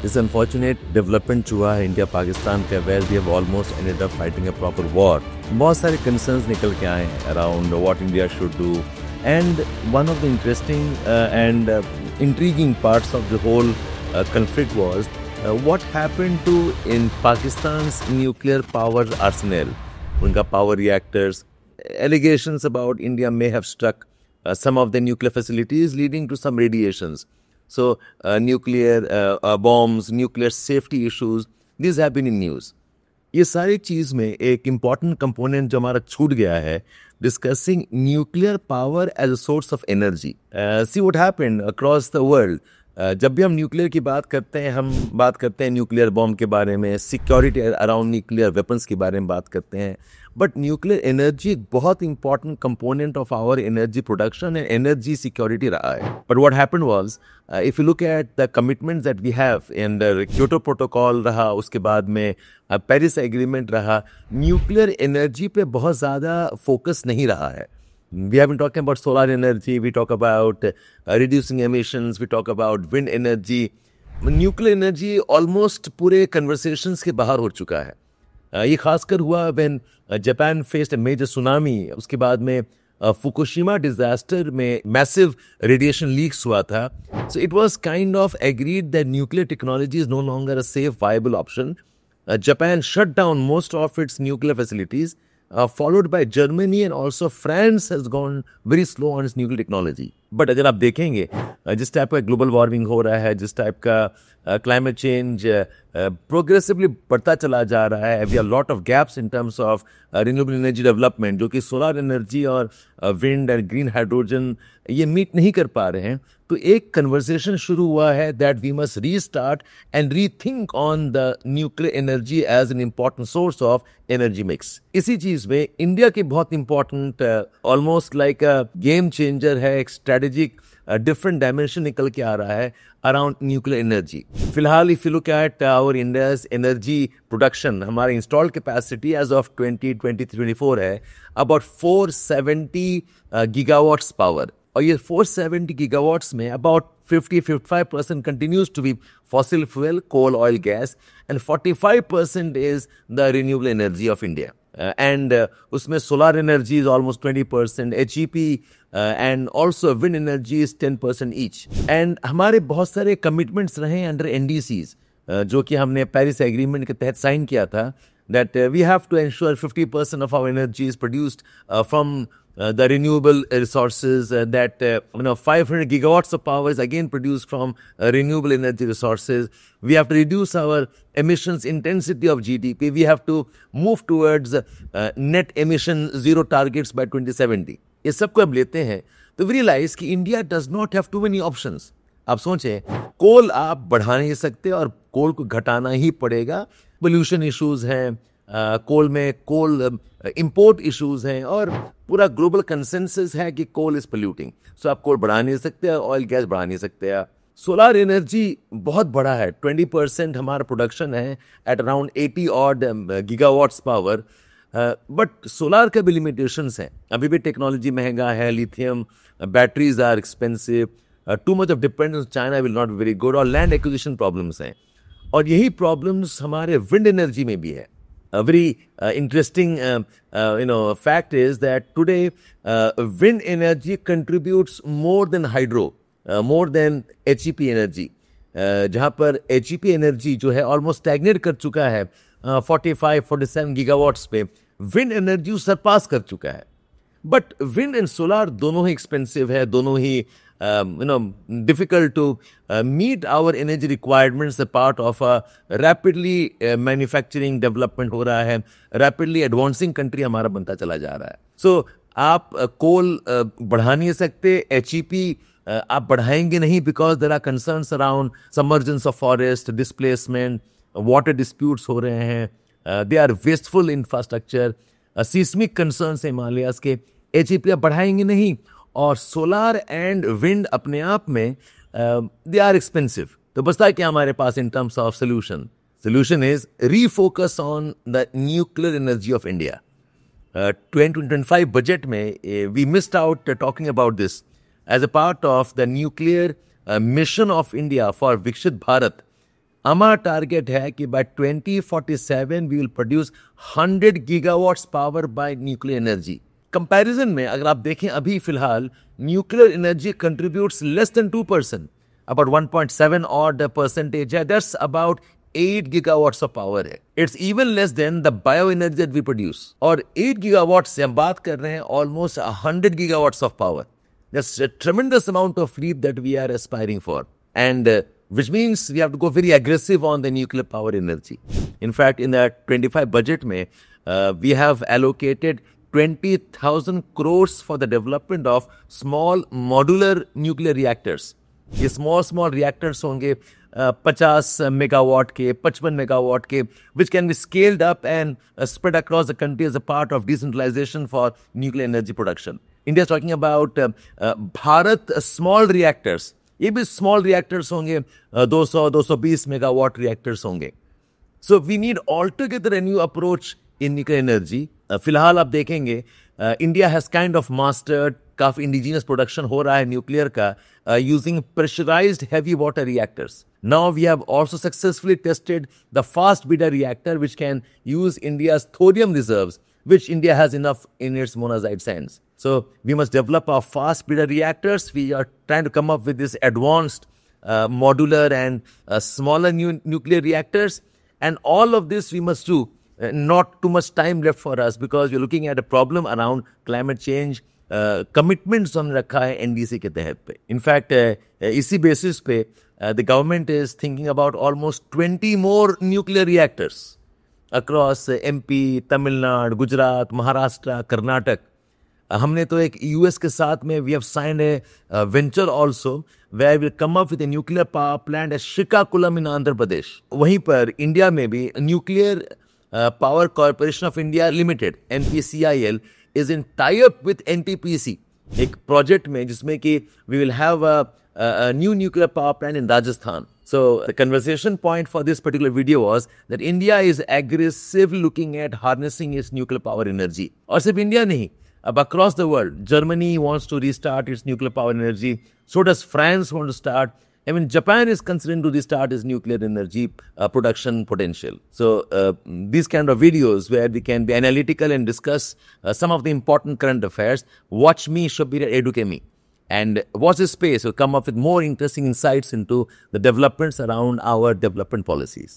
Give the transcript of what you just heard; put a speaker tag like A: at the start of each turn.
A: This unfortunate development हुआ है India Pakistan का where we have almost ended up fighting a proper war. बहुत सारे concerns निकल के आए हैं around what India should do, and one of the interesting and intriguing parts of the whole conflict was what happened to in Pakistan's nuclear power arsenal. उनका power reactors, allegations about India may have struck some of the nuclear facilities leading to some radiations. So nuclear bombs, nuclear safety issues, these have been in news. ये सारी चीज़ में एक important component जो हमारा छूट गया है, discussing nuclear power as a source of energy. See what happened across the world. जब भी हम न्यूक्लियर की बात करते हैं, हम बात करते हैं न्यूक्लियर बॉम्ब के बारे में, सिक्योरिटी अराउंड न्यूक्लियर वेपन्स के बारे में बात करते हैं. बट न्यूक्लियर एनर्जी एक बहुत important component of our energy production and energy security रहा है. But what happened was, if you look at the commitments that we have in the Kyoto protocol रहा, उसके बाद में पेरिस एग्रीमेंट रहा, nuclear energy पे बहुत ज़्यादा फोकस नहीं रहा है. We have been talking about solar energy, we talk about reducing emissions, we talk about wind energy. Nuclear energy almost पूरे conversations के बाहर हो चुका है. ये खासकर हुआ when Japan faced a major tsunami. उसके बाद में Fukushima disaster में massive radiation leaks हुआ था. So it was kind of agreed that nuclear technology is no longer a safe, viable option. Japan shut down most of its nuclear facilities. Followed by Germany, and also France has gone very slow on its nuclear technology. But अगर आप देखेंगे जिस type का global warming हो रहा है, जिस type का क्लाइमेट चेंज प्रोग्रेसिवली बढ़ता चला जा रहा है, we have lot of gaps in terms of renewable energy development, जो कि सोलर एनर्जी और विंड एंड ग्रीन हाइड्रोजन ये मीट नहीं कर पा रहे हैं. तो एक कन्वर्सेशन शुरू हुआ है that we must restart and rethink on the nuclear energy as an important source of energy mix. इसी चीज में इंडिया की बहुत important almost like a game changer है, एक स्ट्रेटेजिक डिफरेंट डायमेंशन निकल के आ रहा है अराउंड न्यूक्लियर एनर्जी. फिलहाल if you look at our India's energy production, हमारा इंस्टॉल्ड कैपेसिटी एज ऑफ 2023-24 है अबाउट 470 गीगावाट्स पावर. और ये 470 गीगावाट्स में about 50-55% continues to be fossil fuel, coal, oil, gas, and 45% is the renewable energy of India. And उसमें solar energy is almost 20%, HEP and also wind energy is 10% each. And हमारे बहुत सारे commitments रहे under NDCs, जो कि हमने Paris agreement के तहत साइन किया था, that we have to ensure 50% of our energy is produced from the renewable resources, that 500 gigawatts of power is again produced from renewable energy resources. We have to reduce our emissions intensity of GDP. We have to move towards net emission zero targets by 2070. ये सबको हम लेते हैं तो we realize कि India does not have too many options. आप सोचें, कोल आप बढ़ा नहीं सकते और कोल को घटाना ही पड़ेगा. पोल्यूशन इश्यूज हैं, कोल में कोल इंपोर्ट इश्यूज हैं, और पूरा ग्लोबल कंसेंसस है कि कोल इज पोल्यूटिंग. सो आप कोल बढ़ा नहीं सकते, ऑयल गैस बढ़ा नहीं सकते. सोलर एनर्जी बहुत बड़ा है, 20% हमारा प्रोडक्शन है at around 80 odd gigawatts power. But solar के भी लिमिटेशंस हैं. अभी भी टेक्नोलॉजी महंगा है, lithium batteries are expensive, too much of dependence China will not be very good, और लैंड एक्विजिशन प्रॉब्लम्स हैं. और यही प्रॉब्लम्स हमारे विंड एनर्जी में भी है. A very interesting fact is that today wind energy contributes more than hydro, more than HEP energy. जहाँ पर HEP energy जो है almost stagnate कर चुका है 45-47 gigawatts पे, wind energy सरपास कर चुका है. बट विंड एंड सोलर दोनों ही एक्सपेंसिव है, दोनों ही difficult to meet our energy requirements. A part of a rapidly manufacturing development हो रहा है, rapidly advancing country हमारा बनता चला जा रहा है. So आप कोल बढ़ा नहीं सकते, HEP आप बढ़ाएंगे नहीं because there are concerns around submergence of forest, displacement, water disputes हो रहे हैं, they are wasteful infrastructure, seismic concerns Himalayas के. HEP आप बढ़ाएंगे नहीं, और सोलर एंड विंड अपने आप में दे आर एक्सपेंसिव. तो बचता है क्या हमारे पास in terms of solution? Solution is refocus on the nuclear energy of India. 2025 budget में we missed out talking about this as a part of the nuclear mission of India for Viksit Bharat. हमारा target है कि by 2047 we will produce 100 gigawatts power by nuclear energy. Comparison में अगर आप देखें अभी फिलहाल nuclear energy contributes less than 2%, about 1.7 odd percentage है, that's about 8 gigawatts of power है। It's even less than the bio energy that we produce. और 8 gigawatt से हम बात कर रहे हैं almost 100 gigawatts of power. That's a tremendous amount of leap that we are aspiring for, and which means we have to go very aggressive on the nuclear power energy. In fact, in the 25 budget mein, we have allocated 20,000 crores for the development of small modular nuclear reactors. ये small reactors होंगे 50 megawatt के, 55 megawatt के, which can be scaled up and spread across the country as a part of decentralization for nuclear energy production. India is talking about Bharat small reactors. ये भी small reactors होंगे, 200-220 megawatt reactors होंगे। So we need altogether a new approach in nuclear energy. फिलहाल आप देखेंगे India has kind of mastered, काफी indigenous production हो रहा है न्यूक्लियर का using pressurised heavy water reactors. Now we have also successfully tested the fast breeder reactor which can use India's thorium reserves, which India has enough in its monazite sands. So we must develop our fast breeder reactors. We are trying to come up with this advanced modular and smaller nuclear reactors. And all of this we must do. Not too much time left for us because we're looking at a problem around climate change. Commitments हमने रखा है NDC के तहत पे. In fact, इसी basis पे the government is thinking about almost 20 more nuclear reactors across MP, Tamil Nadu, Gujarat, Maharashtra, Karnataka. हमने तो एक US के साथ में we have signed a venture also where we'll come up with a nuclear power plant at Srikakulam in Andhra Pradesh. वहीं पर India में भी Nuclear Power Corporation of India Limited NPCIL is in tie-up with NTPC एक project में जिसमें कि we will have a new nuclear power plant in Rajasthan. So the conversation point for this particular video was that India is aggressively looking at harnessing its nuclear power energy. और सिर्फ India नहीं, अब across the world, Germany wants to restart its nuclear power energy. So does France want to start. I mean, Japan is considering to restart its nuclear energy production potential. So these kind of videos where we can be analytical and discuss some of the important current affairs, watch me, Shabir at Edukemi. And watch this space. We'll come up with more interesting insights into the developments around our development policies.